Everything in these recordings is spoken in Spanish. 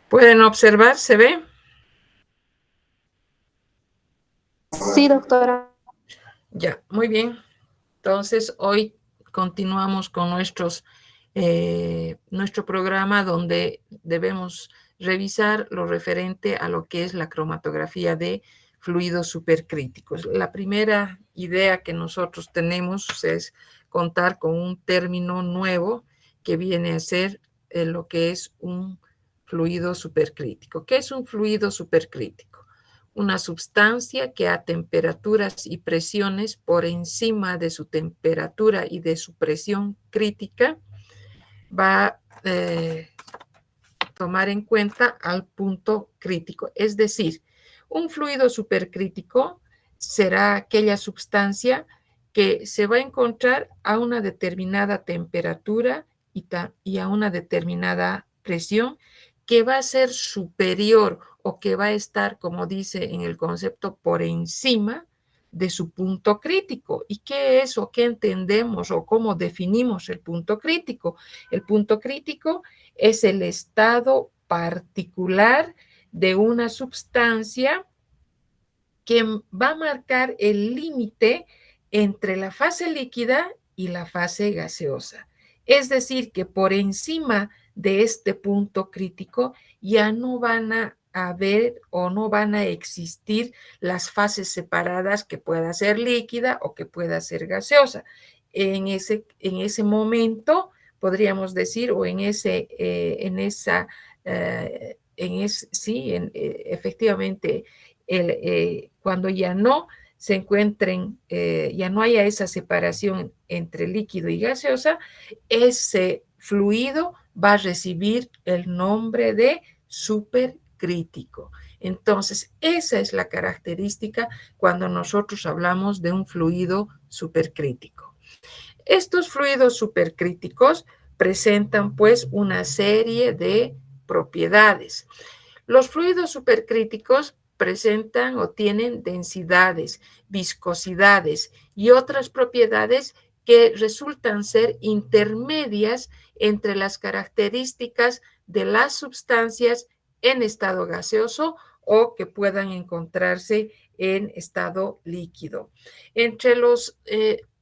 ¿Pueden observar? ¿Se ve? Sí, doctora. Ya, muy bien. Entonces, hoy continuamos con nuestro programa donde debemos revisar lo referente a lo que es la cromatografía de fluidos supercríticos. La primera idea que nosotros tenemos es contar con un término nuevo que viene a ser lo que es un fluido supercrítico. ¿Qué es un fluido supercrítico? Una sustancia que a temperaturas y presiones por encima de su temperatura y de su presión crítica va a tomar en cuenta al punto crítico. Es decir, un fluido supercrítico será aquella sustancia que se va a encontrar a una determinada temperatura y a una determinada presión que va a ser superior o que va a estar, como dice en el concepto, por encima de su punto crítico. ¿Y qué es o qué entendemos o cómo definimos el punto crítico? El punto crítico es el estado particular de una sustancia que va a marcar el límite entre la fase líquida y la fase gaseosa. Es decir, que por encima de este punto crítico ya no van a haber o no van a existir las fases separadas que pueda ser líquida o que pueda ser gaseosa. En ese momento, podríamos decir, o en ese, en esa, sí, efectivamente, cuando ya no se encuentren, ya no haya esa separación entre líquido y gaseosa, ese fluido va a recibir el nombre de supercrítico. Entonces, esa es la característica cuando nosotros hablamos de un fluido supercrítico. Estos fluidos supercríticos presentan pues una serie de propiedades. Los fluidos supercríticos presentan o tienen densidades, viscosidades y otras propiedades que resultan ser intermedias entre las características de las sustancias en estado gaseoso o que puedan encontrarse en estado líquido. Entre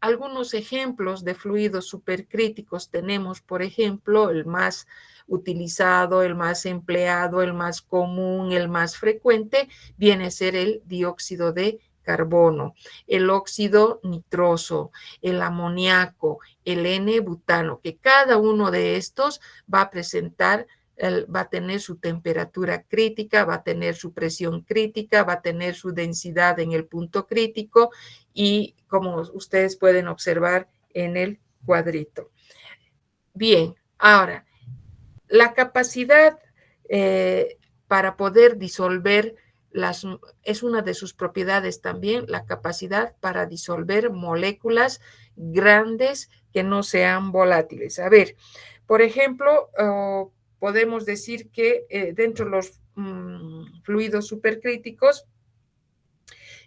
algunos ejemplos de fluidos supercríticos tenemos, por ejemplo, el más utilizado, el más empleado, el más común, el más frecuente, viene a ser el dióxido de carbono, el óxido nitroso, el amoníaco, el N-butano, que cada uno de estos va a presentar, va a tener su temperatura crítica, va a tener su presión crítica, va a tener su densidad en el punto crítico y como ustedes pueden observar en el cuadrito. Bien, ahora, la capacidad para poder disolver es una de sus propiedades también, la capacidad para disolver moléculas grandes que no sean volátiles. A ver, por ejemplo, podemos decir que dentro de los fluidos supercríticos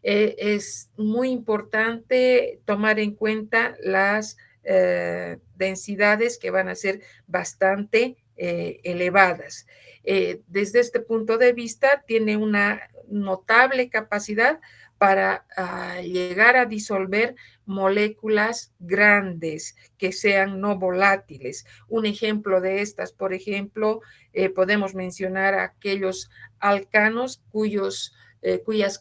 es muy importante tomar en cuenta las densidades que van a ser bastante elevadas. Desde este punto de vista, tiene una notable capacidad para llegar a disolver moléculas grandes que sean no volátiles. Un ejemplo de estas, por ejemplo, podemos mencionar aquellos alcanos cuyas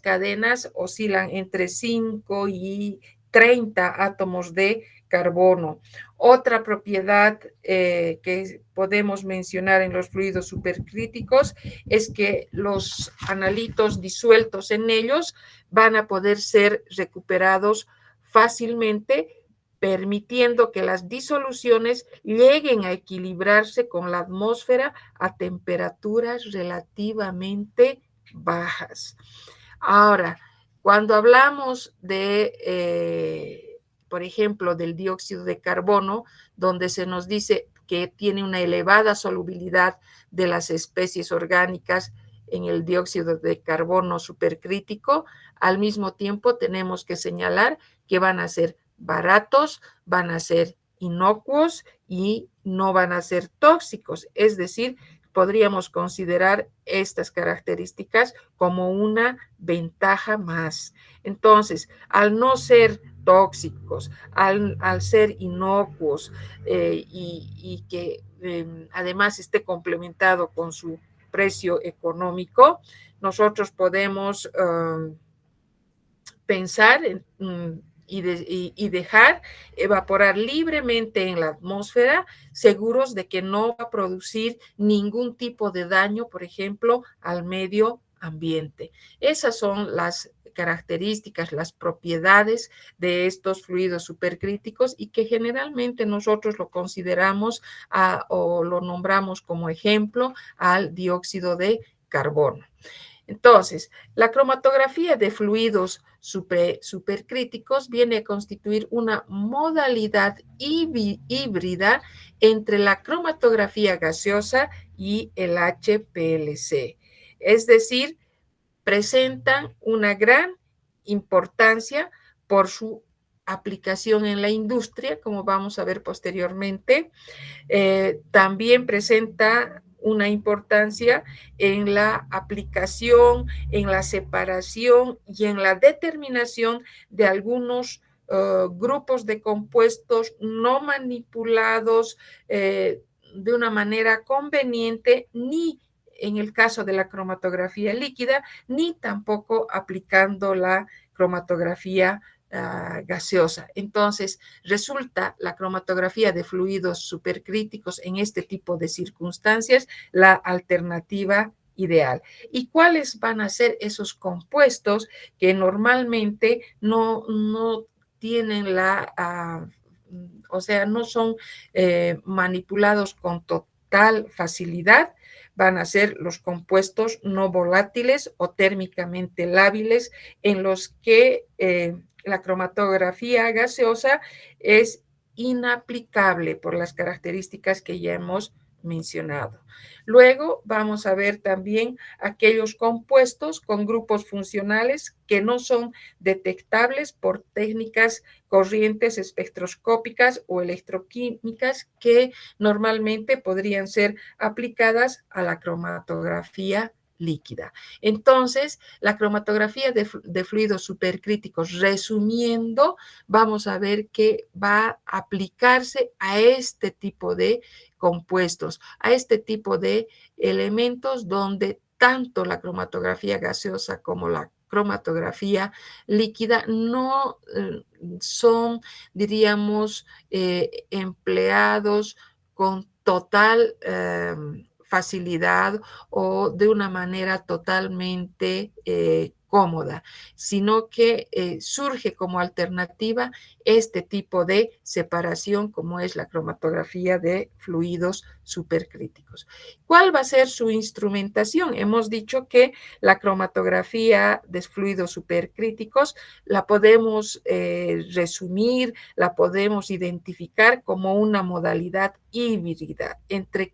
cadenas oscilan entre 5 y 30 átomos de carbono. Otra propiedad que podemos mencionar en los fluidos supercríticos es que los analitos disueltos en ellos van a poder ser recuperados fácilmente, permitiendo que las disoluciones lleguen a equilibrarse con la atmósfera a temperaturas relativamente bajas. Ahora, cuando hablamos por ejemplo, del dióxido de carbono, donde se nos dice que tiene una elevada solubilidad de las especies orgánicas en el dióxido de carbono supercrítico, al mismo tiempo tenemos que señalar que van a ser baratos, van a ser inocuos y no van a ser tóxicos, es decir, podríamos considerar estas características como una ventaja más. Entonces, al no ser tóxicos, al ser inocuos y que además esté complementado con su precio económico, nosotros podemos pensar y dejar evaporar libremente en la atmósfera, seguros de que no va a producir ningún tipo de daño, por ejemplo, al medio ambiente. Esas son las características, las propiedades de estos fluidos supercríticos y que generalmente nosotros lo consideramos o lo nombramos como ejemplo al dióxido de carbono. Entonces, la cromatografía de fluidos supercríticos viene a constituir una modalidad híbrida entre la cromatografía gaseosa y el HPLC. Es decir, presentan una gran importancia por su aplicación en la industria, como vamos a ver posteriormente. También presenta una importancia en la aplicación, en la separación y en la determinación de algunos grupos de compuestos no manipulados de una manera conveniente, ni en el caso de la cromatografía líquida, ni tampoco aplicando la cromatografía gaseosa. Entonces, resulta la cromatografía de fluidos supercríticos en este tipo de circunstancias la alternativa ideal. ¿Y cuáles van a ser esos compuestos que normalmente no tienen o sea, no son manipulados con total facilidad? Van a ser los compuestos no volátiles o térmicamente lábiles, en los que la cromatografía gaseosa es inaplicable por las características que ya hemos mencionado. Luego vamos a ver también aquellos compuestos con grupos funcionales que no son detectables por técnicas corrientes espectroscópicas o electroquímicas que normalmente podrían ser aplicadas a la cromatografía líquida. Entonces, la cromatografía de fluidos supercríticos, resumiendo, vamos a ver que va a aplicarse a este tipo de compuestos, a este tipo de elementos donde tanto la cromatografía gaseosa como la cromatografía líquida no son, diríamos, empleados con total facilidad o de una manera totalmente cómoda, sino que surge como alternativa este tipo de separación como es la cromatografía de fluidos supercríticos. ¿Cuál va a ser su instrumentación? Hemos dicho que la cromatografía de fluidos supercríticos la podemos resumir, la podemos identificar como una modalidad híbrida entre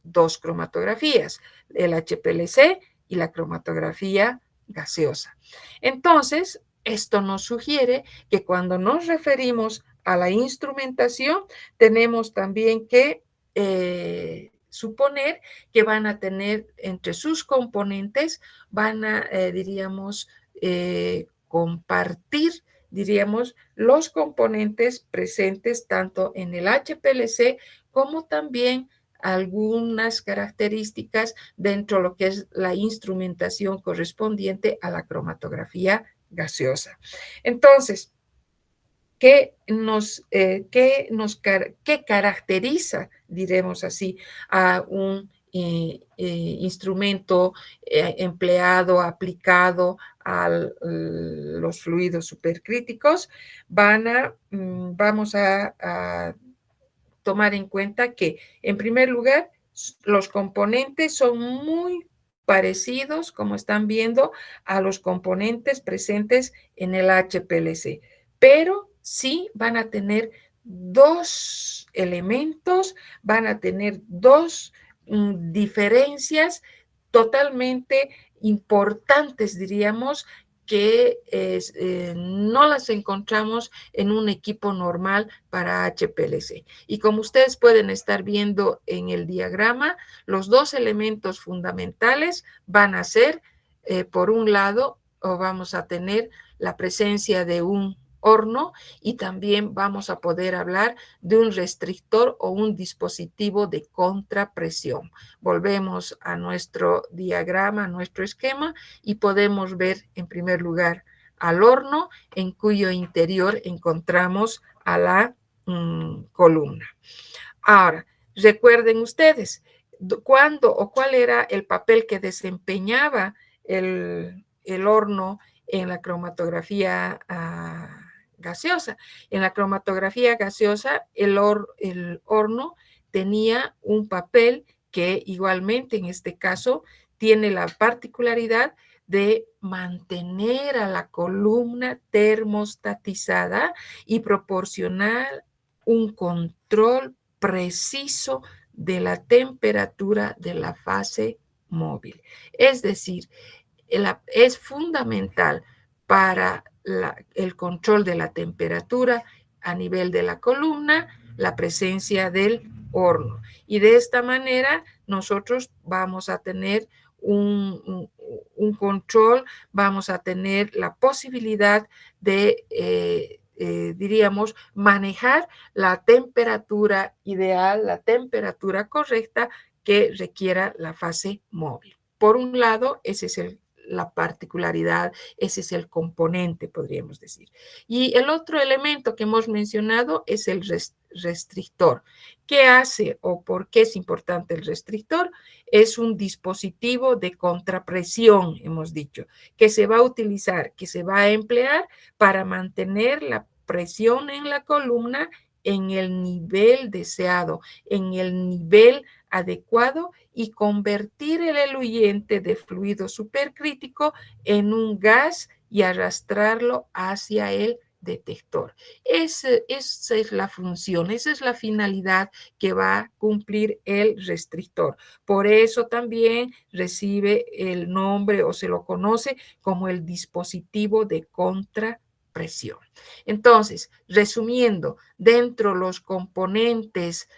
dos cromatografías, el HPLC y la cromatografía gaseosa. Entonces, esto nos sugiere que cuando nos referimos a la instrumentación, tenemos también que suponer que van a tener entre sus componentes, van a, diríamos, compartir, diríamos, los componentes presentes tanto en el HPLC como también algunas características dentro de lo que es la instrumentación correspondiente a la cromatografía gaseosa. Entonces, ¿qué caracteriza, diremos así, a un instrumento empleado, aplicado a los fluidos supercríticos? Vamos a tomar en cuenta que, en primer lugar, los componentes son muy parecidos, como están viendo, a los componentes presentes en el HPLC, pero sí van a tener dos elementos, van a tener dos diferencias totalmente importantes, diríamos, que no las encontramos en un equipo normal para HPLC. Y como ustedes pueden estar viendo en el diagrama, los dos elementos fundamentales van a ser, por un lado, vamos a tener la presencia de un horno y también vamos a poder hablar de un restrictor o un dispositivo de contrapresión. Volvemos a nuestro diagrama, a nuestro esquema, y podemos ver en primer lugar al horno, en cuyo interior encontramos a la columna. Ahora, recuerden ustedes, ¿cuándo o cuál era el papel que desempeñaba el horno en la cromatografía gaseosa? En la cromatografía gaseosa, el horno tenía un papel que igualmente en este caso tiene la particularidad de mantener a la columna termostatizada y proporcionar un control preciso de la temperatura de la fase móvil. Es decir, es fundamental para el control de la temperatura a nivel de la columna la presencia del horno. Y de esta manera nosotros vamos a tener un control, vamos a tener la posibilidad de, diríamos, manejar la temperatura ideal, la temperatura correcta que requiera la fase móvil. Por un lado, ese es la particularidad, ese es el componente, podríamos decir. Y el otro elemento que hemos mencionado es el restrictor. ¿Qué hace o por qué es importante el restrictor? Es un dispositivo de contrapresión, hemos dicho, que se va a utilizar, que se va a emplear para mantener la presión en la columna en el nivel deseado, en el nivel adecuado, y convertir el eluyente de fluido supercrítico en un gas y arrastrarlo hacia el detector. Esa es la función, esa es la finalidad que va a cumplir el restrictor. Por eso también recibe el nombre o se lo conoce como el dispositivo de contrapresión. Entonces, resumiendo, dentro de los componentes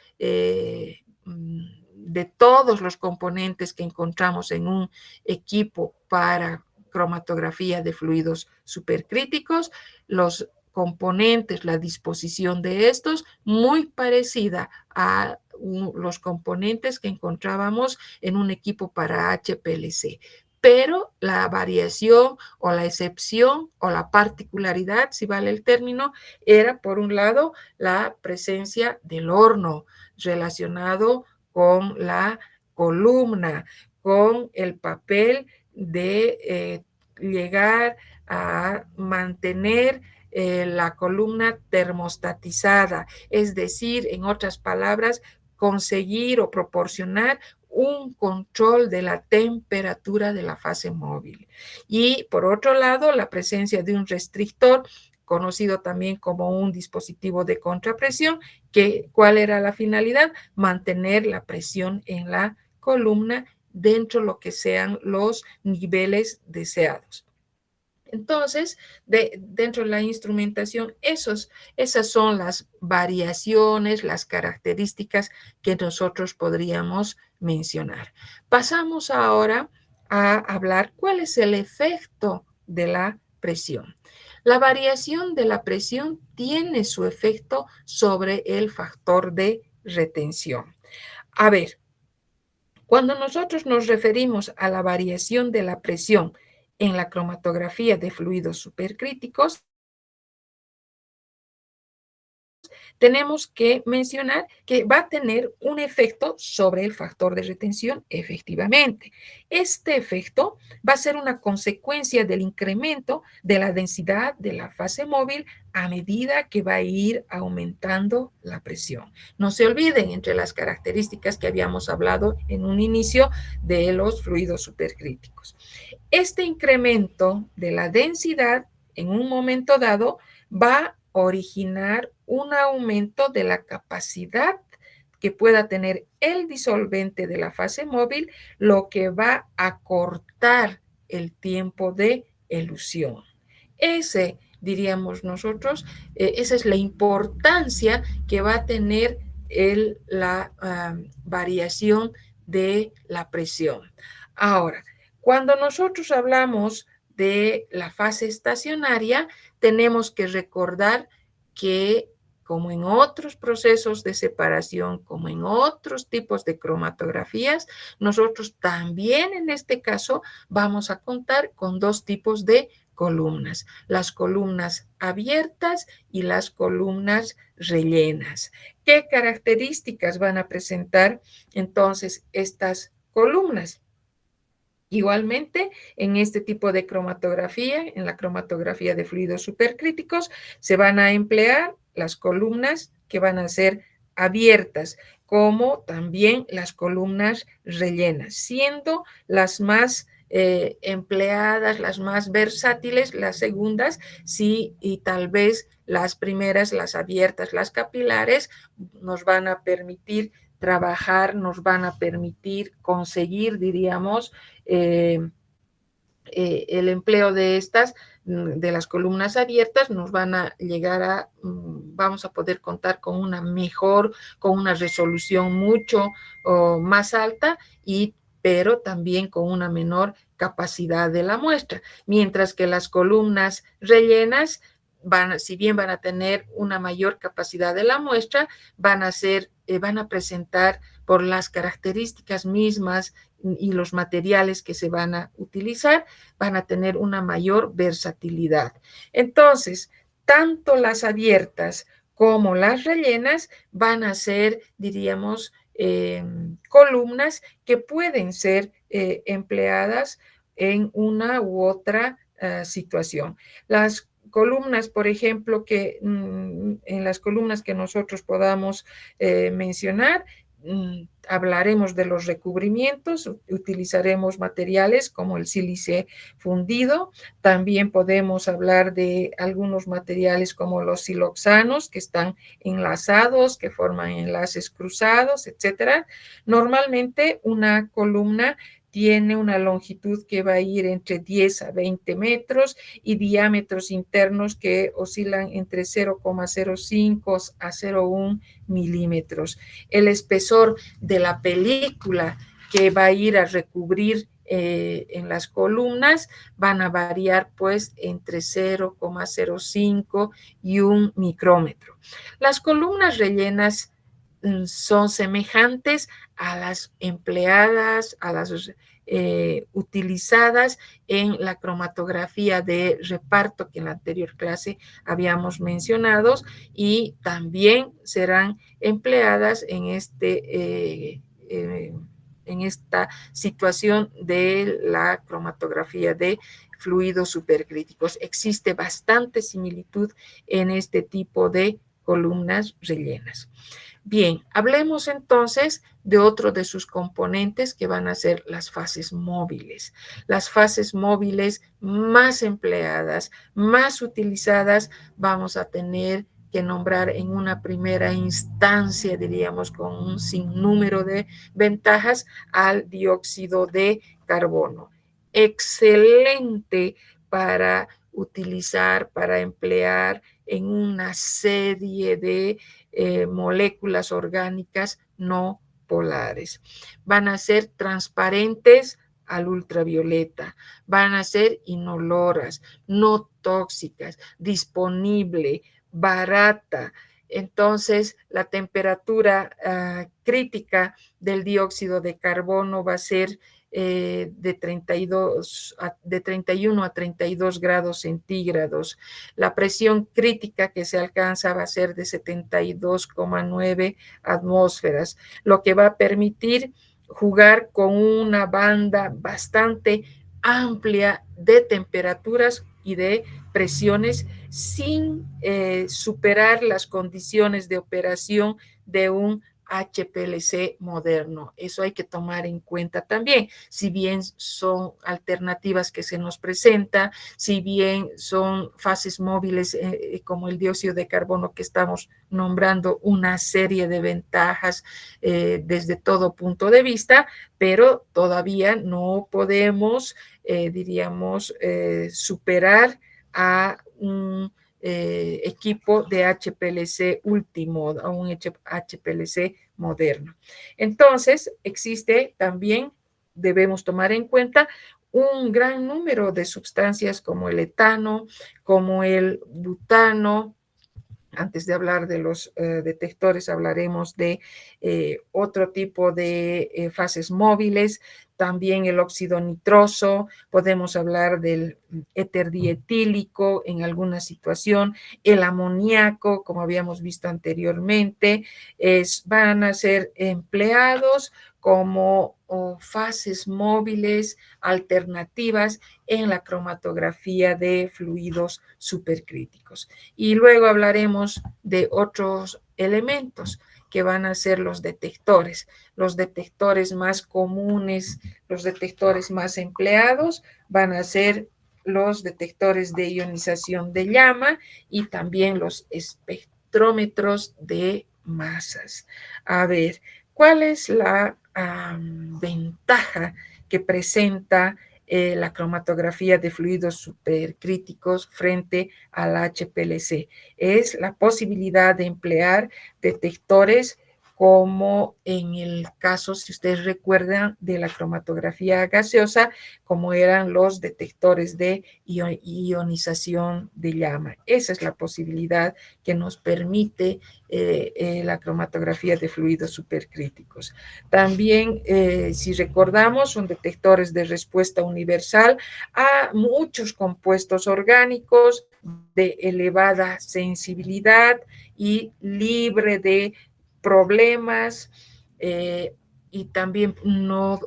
de todos los componentes que encontramos en un equipo para cromatografía de fluidos supercríticos, los componentes, la disposición de estos, muy parecida a los componentes que encontrábamos en un equipo para HPLC. Pero la variación o la excepción o la particularidad, si vale el término, era por un lado la presencia del horno relacionado con la columna, con el papel de llegar a mantener la columna termostatizada, es decir, en otras palabras, conseguir o proporcionar un control de la temperatura de la fase móvil. Y por otro lado, la presencia de un restrictor, conocido también como un dispositivo de contrapresión, ¿cuál era la finalidad? Mantener la presión en la columna dentro de lo que sean los niveles deseados. Entonces, dentro de la instrumentación, esas son las variaciones, las características que nosotros podríamos mencionar. Pasamos ahora a hablar cuál es el efecto de la presión. La variación de la presión tiene su efecto sobre el factor de retención. A ver, cuando nosotros nos referimos a la variación de la presión en la cromatografía de fluidos supercríticos, tenemos que mencionar que va a tener un efecto sobre el factor de retención, efectivamente. Este efecto va a ser una consecuencia del incremento de la densidad de la fase móvil a medida que va a ir aumentando la presión. No se olviden, entre las características que habíamos hablado en un inicio de los fluidos supercríticos. Este incremento de la densidad en un momento dado va a originar un aumento de la capacidad que pueda tener el disolvente de la fase móvil, lo que va a cortar el tiempo de elusión. Ese, diríamos nosotros, esa es la importancia que va a tener la variación de la presión. Ahora, cuando nosotros hablamos de la fase estacionaria, tenemos que recordar que, como en otros procesos de separación, como en otros tipos de cromatografías, nosotros también en este caso vamos a contar con dos tipos de columnas, las columnas abiertas y las columnas rellenas. ¿Qué características van a presentar entonces estas columnas? Igualmente, en este tipo de cromatografía, en la cromatografía de fluidos supercríticos, se van a emplear las columnas que van a ser abiertas, como también las columnas rellenas, siendo las más empleadas, las más versátiles, las segundas, sí, y tal vez las primeras, las abiertas, las capilares, nos van a permitir trabajar, nos van a permitir conseguir, diríamos, el empleo de estas, de las columnas abiertas, nos van a llegar a, vamos a poder contar con una mejor, con una resolución mucho más alta, pero también con una menor capacidad de la muestra, mientras que las columnas rellenas, si bien van a tener una mayor capacidad de la muestra, van a presentar por las características mismas y los materiales que se van a utilizar, van a tener una mayor versatilidad. Entonces, tanto las abiertas como las rellenas van a ser, diríamos, columnas que pueden ser empleadas en una u otra situación. Las columnas, por ejemplo, en las columnas que nosotros podamos mencionar, hablaremos de los recubrimientos, utilizaremos materiales como el sílice fundido, también podemos hablar de algunos materiales como los siloxanos que están enlazados, que forman enlaces cruzados, etcétera. Normalmente una columna tiene una longitud que va a ir entre 10 a 20 metros y diámetros internos que oscilan entre 0,05 a 0,1 milímetros. El espesor de la película que va a ir a recubrir en las columnas van a variar pues entre 0,05 y 1 micrómetro. Las columnas rellenas son semejantes a las empleadas, a las utilizadas en la cromatografía de reparto que en la anterior clase habíamos mencionado, y también serán empleadas en esta situación de la cromatografía de fluidos supercríticos. Existe bastante similitud en este tipo de columnas rellenas. Bien, hablemos entonces de otro de sus componentes que van a ser las fases móviles. Las fases móviles más empleadas, más utilizadas, vamos a tener que nombrar en una primera instancia, diríamos, con un sinnúmero de ventajas, al dióxido de carbono. Excelente para utilizar, para emplear en una serie de moléculas orgánicas no polares. Van a ser transparentes al ultravioleta, van a ser inoloras, no tóxicas, disponible, barata. Entonces, la temperatura crítica del dióxido de carbono va a ser de 31 a 32 grados centígrados. La presión crítica que se alcanza va a ser de 72,9 atmósferas, lo que va a permitir jugar con una banda bastante amplia de temperaturas y de presiones sin superar las condiciones de operación de un HPLC moderno. Eso hay que tomar en cuenta también. Si bien son alternativas que se nos presentan, si bien son fases móviles como el dióxido de carbono que estamos nombrando, una serie de ventajas desde todo punto de vista, pero todavía no podemos, diríamos, superar a un equipo de HPLC último, a un HPLC moderno. Entonces, existe también, debemos tomar en cuenta, un gran número de sustancias como el etano, como el butano. Antes de hablar de los detectores, hablaremos de otro tipo de fases móviles, también el óxido nitroso, podemos hablar del éter dietílico en alguna situación, el amoníaco, como habíamos visto anteriormente, van a ser empleados como fases móviles alternativas en la cromatografía de fluidos supercríticos. Y luego hablaremos de otros elementos que van a ser los detectores más comunes, los detectores más empleados van a ser los detectores de ionización de llama y también los espectrómetros de masas. A ver, ¿cuál es la ventaja que presenta la cromatografía de fluidos supercríticos frente al HPLC? Es la posibilidad de emplear detectores como en el caso, si ustedes recuerdan, de la cromatografía gaseosa, como eran los detectores de ionización de llama. Esa es la posibilidad que nos permite la cromatografía de fluidos supercríticos. También, si recordamos, son detectores de respuesta universal a muchos compuestos orgánicos de elevada sensibilidad y libre de problemas, y también no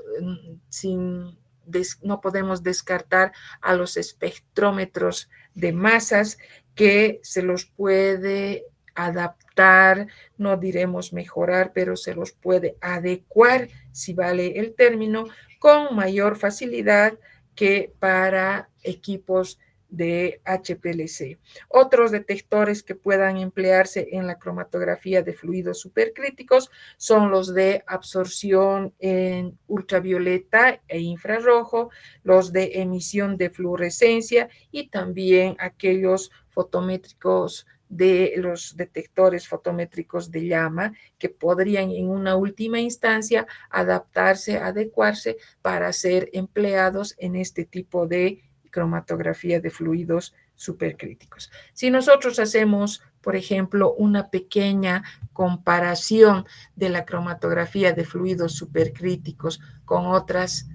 podemos descartar a los espectrómetros de masas, que se los puede adaptar, no diremos mejorar, pero se los puede adecuar, si vale el término, con mayor facilidad que para equipos de HPLC. Otros detectores que puedan emplearse en la cromatografía de fluidos supercríticos son los de absorción en ultravioleta e infrarrojo, los de emisión de fluorescencia y también aquellos fotométricos de los detectores fotométricos de llama que podrían en una última instancia adaptarse, adecuarse para ser empleados en este tipo de cromatografía de fluidos supercríticos. Si nosotros hacemos, por ejemplo, una pequeña comparación de la cromatografía de fluidos supercríticos con otras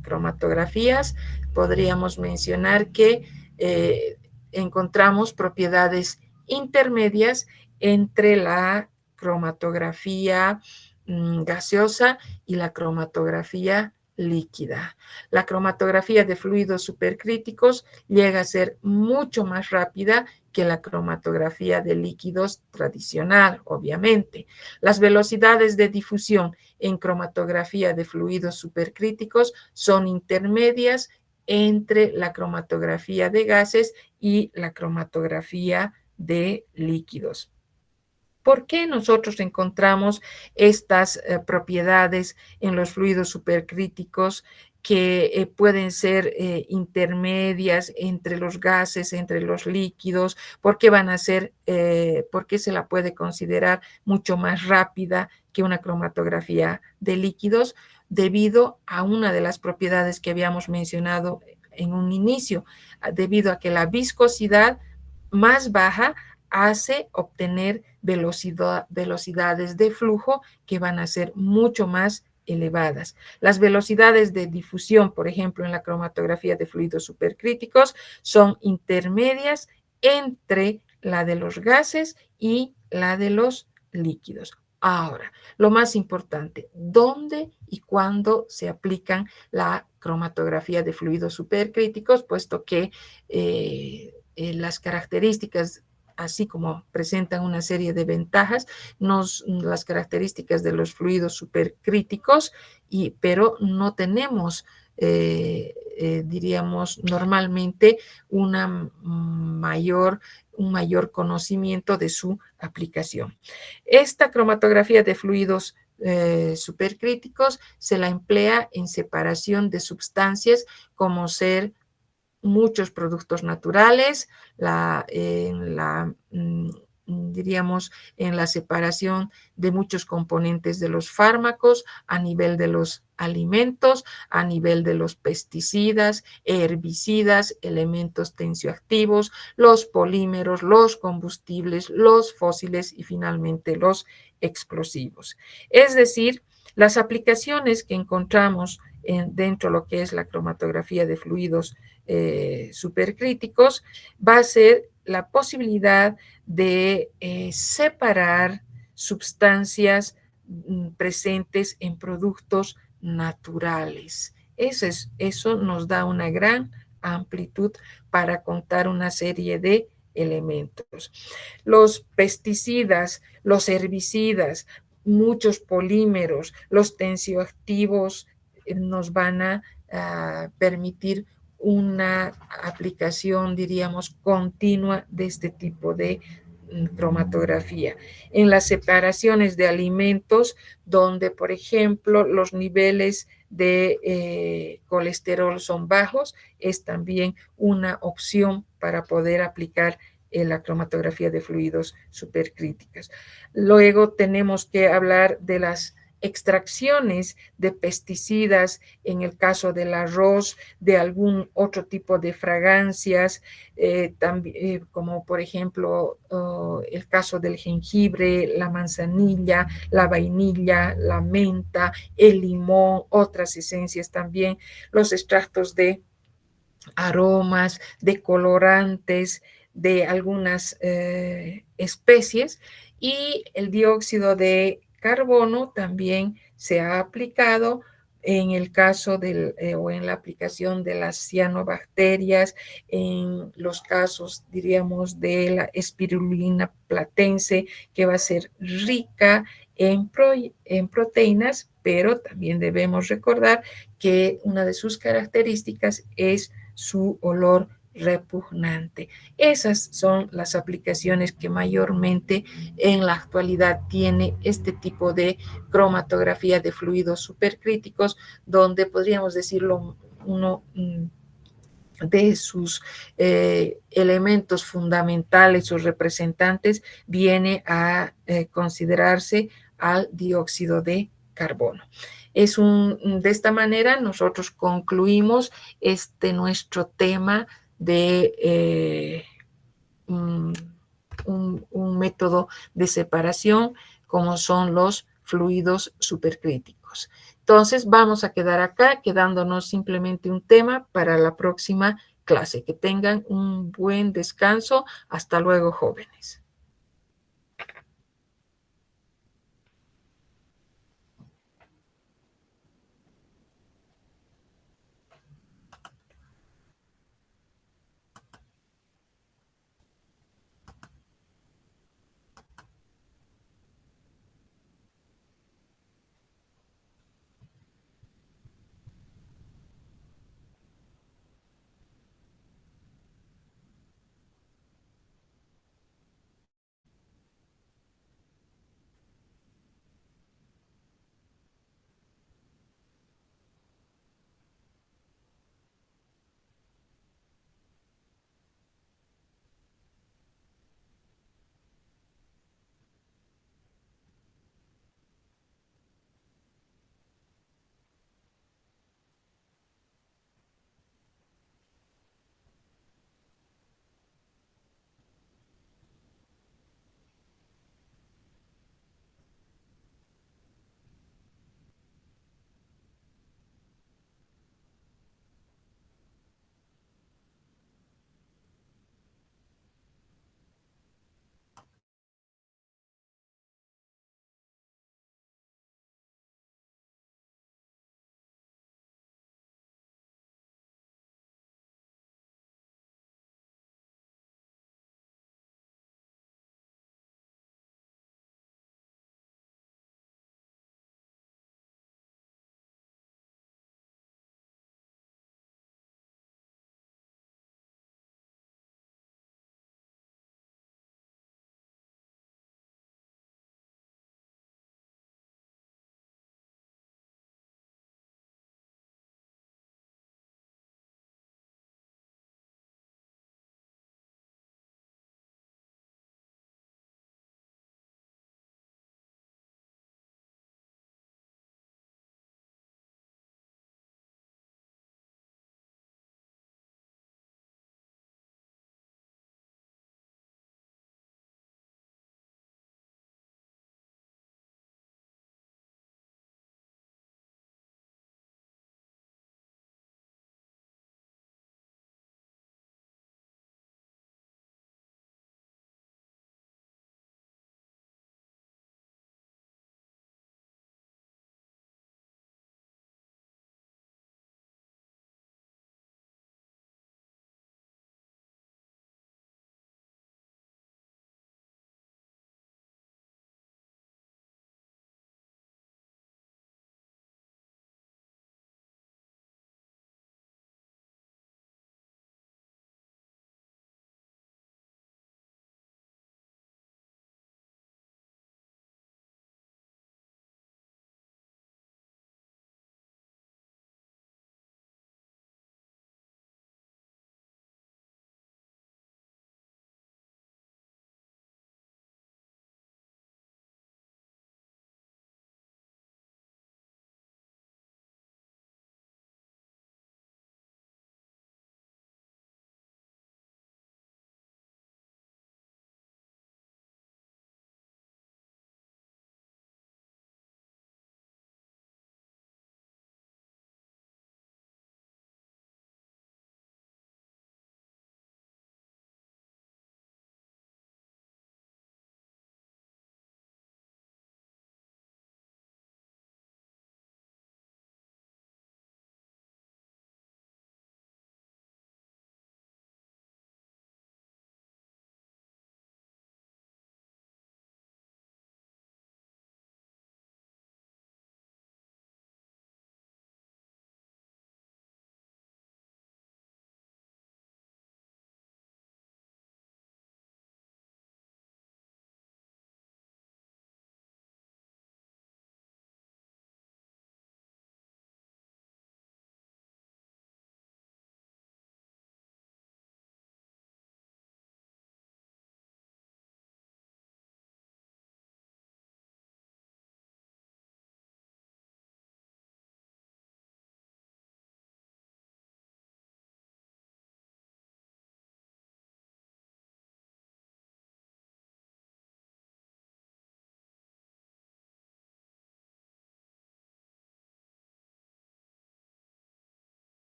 cromatografías, podríamos mencionar que encontramos propiedades intermedias entre la cromatografía gaseosa y la cromatografía líquida. La cromatografía de fluidos supercríticos llega a ser mucho más rápida que la cromatografía de líquidos tradicional, obviamente. Las velocidades de difusión en cromatografía de fluidos supercríticos son intermedias entre la cromatografía de gases y la cromatografía de líquidos. ¿Por qué nosotros encontramos estas propiedades en los fluidos supercríticos que pueden ser intermedias entre los gases, entre los líquidos? ¿Por qué van a ser, por qué se la puede considerar mucho más rápida que una cromatografía de líquidos? Debido a una de las propiedades que habíamos mencionado en un inicio, debido a que la viscosidad más baja hace obtener velocidades de flujo que van a ser mucho más elevadas. Las velocidades de difusión, por ejemplo, en la cromatografía de fluidos supercríticos, son intermedias entre la de los gases y la de los líquidos. Ahora, lo más importante, ¿dónde y cuándo se aplican la cromatografía de fluidos supercríticos? Puesto que las características así como presentan una serie de ventajas, las características de los fluidos supercríticos, pero no tenemos, diríamos, normalmente un mayor conocimiento de su aplicación. Esta cromatografía de fluidos supercríticos se la emplea en separación de sustancias como ser muchos productos naturales, diríamos, en la separación de muchos componentes de los fármacos, a nivel de los alimentos, a nivel de los pesticidas, herbicidas, elementos tensioactivos, los polímeros, los combustibles, los fósiles y finalmente los explosivos. Es decir, las aplicaciones que encontramos dentro de lo que es la cromatografía de fluidos supercríticos va a ser la posibilidad de separar sustancias presentes en productos naturales. Eso nos da una gran amplitud para contar una serie de elementos. Los pesticidas, los herbicidas, muchos polímeros, los tensioactivos nos van a permitir una aplicación, diríamos, continua de este tipo de cromatografía. En las separaciones de alimentos, donde, por ejemplo, los niveles de colesterol son bajos, es también una opción para poder aplicar la cromatografía de fluidos supercríticas. Luego tenemos que hablar de las extracciones de pesticidas en el caso del arroz, de algún otro tipo de fragancias, también, como por ejemplo el caso del jengibre, la manzanilla, la vainilla, la menta, el limón, otras esencias también, los extractos de aromas, de colorantes, de algunas especies, y el dióxido de carbono también se ha aplicado en el caso o en la aplicación de las cianobacterias, en los casos, diríamos, de la espirulina platense, que va a ser rica en proteínas, pero también debemos recordar que una de sus características es su olor repugnante. Esas son las aplicaciones que mayormente en la actualidad tiene este tipo de cromatografía de fluidos supercríticos, donde podríamos decirlo uno de sus elementos fundamentales o representantes viene a considerarse al dióxido de carbono. De esta manera nosotros concluimos nuestro tema de un método de separación como son los fluidos supercríticos. Entonces vamos a quedar acá, quedándonos simplemente un tema para la próxima clase. Que tengan un buen descanso. Hasta luego, jóvenes.